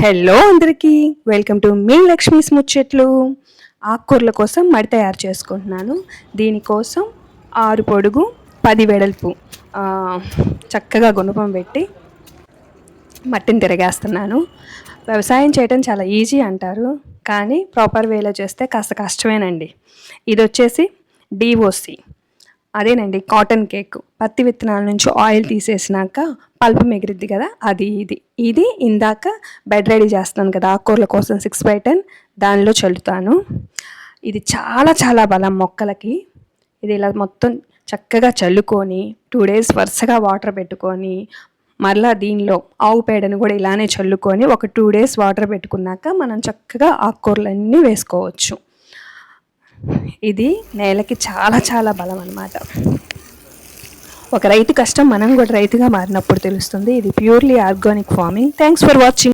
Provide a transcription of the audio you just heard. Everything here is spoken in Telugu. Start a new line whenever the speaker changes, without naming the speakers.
హలో అందరికీ, వెల్కమ్ టు మీ లక్ష్మీస్ ముచ్చట్లు. ఆకుకూరల కోసం మడి తయారు చేసుకుంటున్నాను. దీనికోసం 6 పొడుగు 10 వెడల్పు చక్కగా గుణపం పెట్టి మట్టిని తిరగేస్తున్నాను. వ్యవసాయం చేయడం చాలా ఈజీ అంటారు, కానీ ప్రాపర్ వేలో చేస్తే కాస్త కష్టమేనండి. ఇది వచ్చేసి డిఓసి, అదేనండి కాటన్ కేక్. పత్తి విత్తనాల నుంచి ఆయిల్ తీసేసినాక పల్పు మిగిలిద్ది కదా, అది ఇది ఇందాక బెడ్ రెడీ చేస్తున్నాను కదా ఆకుకూరల కోసం 6/10, దానిలో చల్లుతాను. ఇది చాలా చాలా బలం మొక్కలకి. ఇది ఇలా మొత్తం చక్కగా చల్లుకొని 2 days వరుసగా వాటర్ పెట్టుకొని, మరలా దీనిలో ఆవు పేడను కూడా ఇలానే చల్లుకొని ఒక 2 days వాటర్ పెట్టుకున్నాక మనం చక్కగా ఆకుకూరలన్నీ వేసుకోవచ్చు. ఇది నేలకి చాలా చాలా బలం అన్నమాట. ఒక రైతు కష్టం మనం కూడా రైతుగా మారినప్పుడు తెలుస్తుంది. ఇది purely organic farming. Thanks for watching.